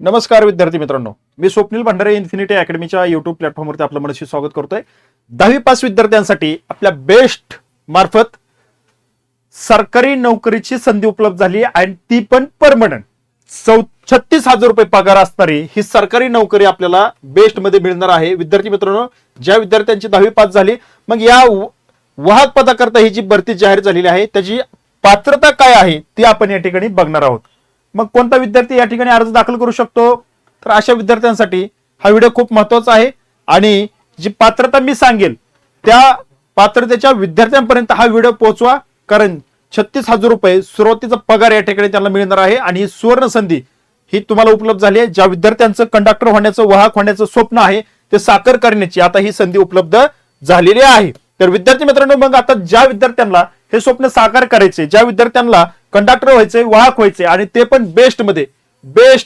नमस्कार विद्यार्थी मित्रांनो, मी स्वप्नील भंडारे इन्फिनिटी अकॅडमीच्या युट्यूब प्लॅटफॉर्मवरती आपलं मनस्वी स्वागत करतोय। 10वी पास विद्यार्थ्यांसाठी आपल्या बेस्ट मार्फत सरकारी नोकरीची संधी उपलब्ध झाली आणि ती पण परमनंट 36,000 रुपये पगार असणारी ही सरकारी नोकरी आपल्याला बेस्ट मध्ये मिळणार आहे। विद्यार्थी मित्रांनो, ज्या विद्यार्थ्यांची 10वी पास झाली मग या वाहक पदाकरता ही जी भरती जाहीर झालेली आहे त्याची पात्रता काय आहे ती आपण या ठिकाणी बघणार आहोत। मग कोणता विद्यार्थी या ठिकाणी अर्ज दाखल करू शकतो, तर अशा विद्यार्थ्यांसाठी हा व्हिडिओ खूप महत्त्वाचा आहे आणि जी पात्रता मी सांगेल त्या पात्रतेच्या विद्यार्थ्यांपर्यंत हा व्हिडिओ पोहोचवा, कारण 36,000 रुपये सुरुवातीचा पगार या ठिकाणी त्यांना मिळणार आहे आणि सुवर्ण संधी ही तुम्हाला उपलब्ध झाली आहे। ज्या विद्यार्थ्यांचं कंडक्टर होण्याचं, वाहक होण्याचं स्वप्न आहे ते साकार करण्याची आता ही संधी उपलब्ध झालेली आहे। तर विद्यार्थी मित्रांनो, मग आता ज्या विद्यार्थ्यांना हे स्वप्न साकार करायचे, ज्या विद्यार्थ्यांना कंडक्टर व्हायचे, वाहक व्हायचे आणि ते पण बेस्ट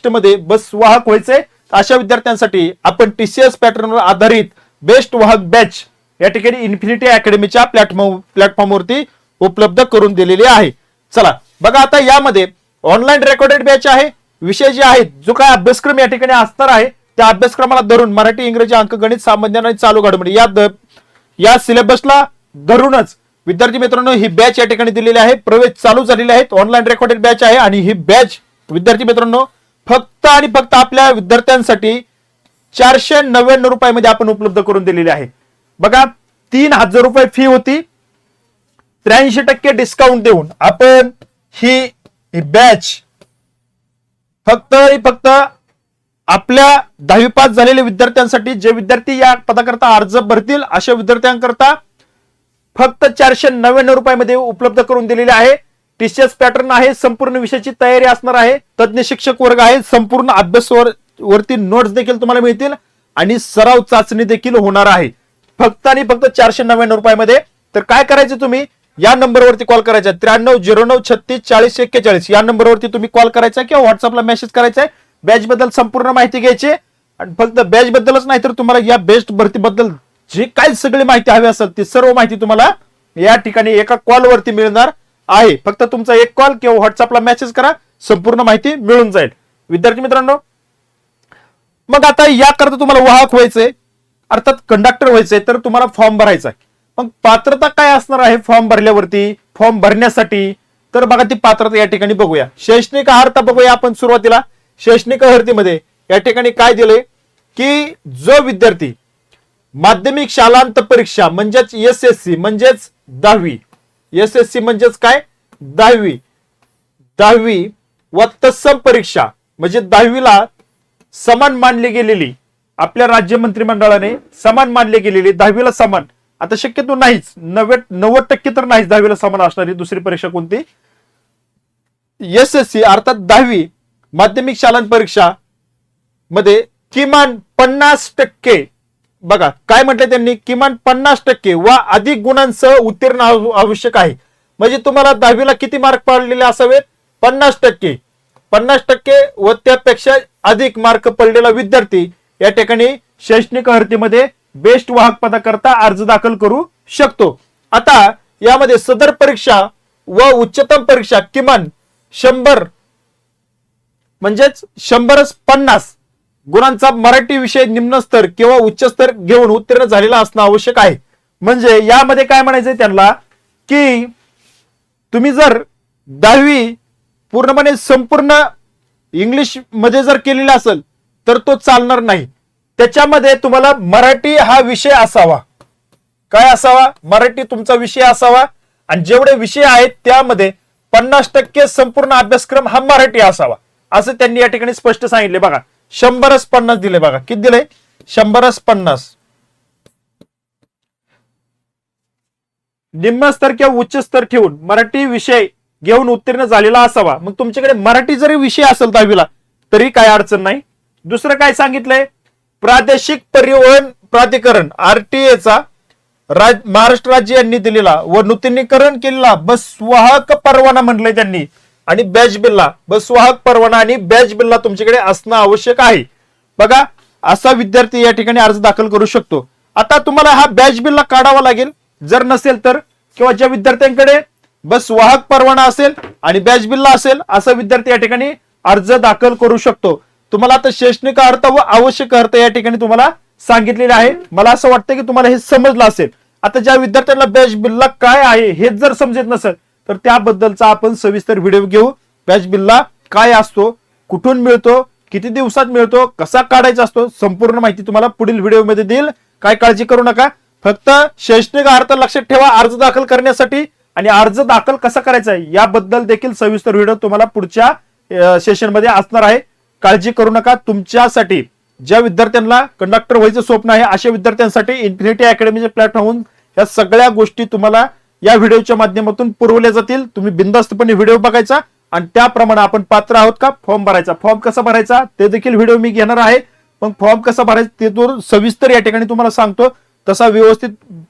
मध्ये बस वाहक व्हायचे, अशा विद्यार्थ्यांसाठी आपण टीसीएस पॅटर्नवर आधारित बेस्ट वाहक बॅच या ठिकाणी इन्फिनिटी अकॅडमीच्या प्लॅटफॉर्मवरती उपलब्ध करून दिलेली आहे। चला बघा, आता यामध्ये ऑनलाईन रेकॉर्डेड बॅच आहे। विषय जे आहेत, जो काय अभ्यासक्रम या ठिकाणी असणार आहे त्या अभ्यासक्रमाला धरून मराठी, इंग्रजी, अंकगणित, सामान्य आणि चालू घडामोडी या सिलेबसला धरूनच विद्यार्थी मित्रांनो ही बॅच या ठिकाणी दिलेली आहे। प्रवेश चालू झालेले आहेत, ऑनलाईन रेकॉर्डेड बॅच आहे आणि ही बॅच विद्यार्थी मित्रांनो फक्त आणि फक्त आपल्या विद्यार्थ्यांसाठी 499 रुपयामध्ये आपण उपलब्ध करून दिलेली आहे। बघा, 3,000 रुपये फी होती, 83% डिस्काउंट देऊन आपण ही बॅच फक्त आपल्या 10वी पास झालेल्या विद्यार्थ्यांसाठी, जे विद्यार्थी या पदाकरता अर्ज भरतील अशा विद्यार्थ्यांकरता फक्त 499 रुपयामध्ये उपलब्ध करून दिलेले आहे। टीसीएस पॅटर्न आहे, संपूर्ण विषयाची तयारी असणार आहे, तज्ञ शिक्षक वर्ग आहे, संपूर्ण अभ्यास वरती नोट्स देखील तुम्हाला मिळतील आणि सराव चाचणी देखील होणार आहे फक्त आणि फक्त 499 रुपयामध्ये। तर काय करायचं, तुम्ही या नंबरवरती कॉल करायचा 9309364041 या नंबरवरती तुम्ही कॉल करायचा किंवा व्हॉट्सअपला मेसेज करायचा आहे। बॅच बद्दल संपूर्ण माहिती घ्यायची आणि फक्त बॅच बद्दलच नाही तर तुम्हाला या बेस्ट भरती बद्दल जी काही सगळी माहिती हवी असेल ती सर्व माहिती तुम्हाला या ठिकाणी एका कॉल वरती मिळणार आहे। फक्त तुमचा एक कॉल किंवा व्हॉट्सअपला मेसेज करा, संपूर्ण माहिती मिळून जाईल। विद्यार्थी मित्रांनो, मग आता याकरता तुम्हाला वाहक व्हायचंय अर्थात कंडक्टर व्हायचंय तर तुम्हाला फॉर्म भरायचा आहे। मग पात्रता काय असणार आहे फॉर्म भरल्यावरती, फॉर्म भरण्यासाठी, तर बघा ती पात्रता या ठिकाणी बघूया। शैक्षणिक अर्हता बघूया आपण सुरुवातीला। शैक्षणिक अर्हतेमध्ये या ठिकाणी काय दिलंय की जो विद्यार्थी माध्यमिक शालांत परीक्षा म्हणजेच एसएससी म्हणजेच 10वी, एसएससी म्हणजेच काय 10वी व तत्सम परीक्षा म्हणजे 10वीला समान मानली गेलेली, आपल्या राज्य मंत्रिमंडळाने समान मानली गेलेली 10वीला समान, आता शक्यतो नाहीच 90% तर नाहीच 10वीला समान असणारी दुसरी परीक्षा कोणती, एसएससी अर्थात 10वी माध्यमिक शालांत परीक्षा मध्ये किमान 50%, बघा काय म्हटलं त्यांनी, किमान 50% व अधिक गुणांसह उत्तीर्ण आवश्यक आहे। म्हणजे तुम्हाला 10वीला किती मार्क पडलेले असावेत, 50% व त्यापेक्षा अधिक मार्क पडलेला विद्यार्थी या ठिकाणी शैक्षणिक अर्हतेमध्ये बेस्ट वाहक पदाकरता अर्ज दाखल करू शकतो। आता यामध्ये सदर परीक्षा व उच्चतम परीक्षा किमान 100 म्हणजेच 150 गुणांचा मराठी विषय निम्न स्तर किंवा उच्च स्तर घेऊन उत्तीर्ण झालेला असणं आवश्यक आहे। म्हणजे यामध्ये काय म्हणायचंय त्यांना की तुम्ही जर 10वी पूर्णपणे संपूर्ण इंग्लिश मध्ये जर केलेला असेल तर तो चालणार नाही, त्याच्यामध्ये तुम्हाला मराठी हा विषय असावा। काय असावा, मराठी तुमचा विषय असावा आणि जेवढे विषय आहेत त्यामध्ये 50% संपूर्ण अभ्यासक्रम हा मराठी असावा असं त्यांनी या ठिकाणी स्पष्ट सांगितले। बघा 100-50 दिले, बघा किती दिले 100-50 निम्न स्तर किंवा उच्च स्तर ठेवून मराठी विषय घेऊन उत्तीर्ण झालेला असावा। मग तुमच्याकडे मराठी जरी विषय असेल 10वीला तरी काय अडचण नाही। दुसरं काय सांगितलंय, प्रादेशिक परिवहन प्राधिकरण आरटीएचा महाराष्ट्र राज्य यांनी दिलेला व नूतनीकरण केलेला बस वाहक परवाना म्हटलंय त्यांनी आणि बॅच बिल्ला, बस वाहक परवाना आणि बॅच बिल्ला तुमच्याकडे असणं आवश्यक आहे। बघा असा विद्यार्थी या ठिकाणी अर्ज दाखल करू शकतो। आता तुम्हाला हा बॅच बिल्ला काढावा लागेल, जर नसेल तर, किंवा ज्या विद्यार्थ्यांकडे बस वाहक परवाना असेल आणि बॅच बिल्ला असेल असा विद्यार्थी या ठिकाणी अर्ज दाखल करू शकतो। तुम्हाला आता शैक्षणिक अर्थ व आवश्यक अर्थ या ठिकाणी तुम्हाला सांगितलेले आहे. मला असं वाटतं की तुम्हाला हे समजलं असेल. आता ज्या विद्यार्थ्यांना बॅच बिल्ला काय आहे हेच जर समजत नसेल तर त्याबद्दलचा आपण सविस्तर व्हिडिओ घेऊ. बॅच बिल्ला काय असतो, कुठून मिळतो, किती दिवसात मिळतो, कसा काढायचा असतो, संपूर्ण माहिती तुम्हाला पुढील व्हिडिओमध्ये देईल. काय काळजी करू नका. फक्त शैक्षणिक अर्थ लक्षात ठेवा अर्ज दाखल करण्यासाठी, आणि अर्ज दाखल कसा करायचा याबद्दल देखील सविस्तर व्हिडिओ तुम्हाला पुढच्या सेशनमध्ये असणार आहे. काळजी करू नका. तुमच्यासाठी ज्या विद्यार्थ्यांना कंडक्टर व्हायचं स्वप्न आहे अशा विद्यार्थ्यांसाठी इन्फिनिटी अकॅडमीचे प्लॅटफॉर्म या सगळ्या गोष्टी तुम्हाला या व्हिडिओच्या माध्यमातून पुरवल्या जातील. तुम्ही बिनधास्तपणे व्हिडिओ बघायचा आणि त्याप्रमाणे आपण पात्र आहोत का फॉर्म भरायचा. फॉर्म कसा भरायचा ते देखील व्हिडिओ मी घेणार आहे. मग फॉर्म कसा भरायचा ते तो सविस्तर या ठिकाणी तुम्हाला सांगतो. तसा व्यवस्थित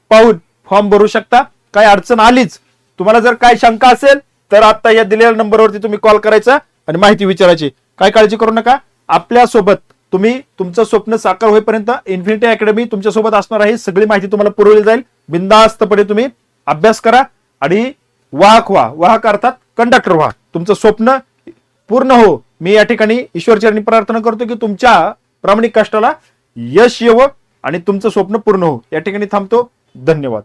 पाहून फॉर्म भरू शकता. काय अडचण आलीच, तुम्हाला जर काय शंका असेल तर आता या दिलेल्या नंबरवरती तुम्ही कॉल करायचा आणि माहिती विचारायची. काय काळजी करू नका. आपल्या सोबत तुम्ही तुमचं स्वप्न साकार होईपर्यंत इन्फिनिटी अकॅडमी तुमच्या सोबत असणार आहे. सगळी माहिती तुम्हाला पुरवली जाईल. बिनधास्तपणे तुम्ही अभ्यास करा आणि वाहक व्हा. वाहक अर्थात कंडक्टर व्हा. तुमचं स्वप्न पूर्ण हो. मी या ठिकाणी ईश्वरचरणी प्रार्थना करतो की तुमच्या प्रामाणिक कष्टाला यश येवो आणि तुमचं स्वप्न पूर्ण हो. या ठिकाणी थांबतो. धन्यवाद.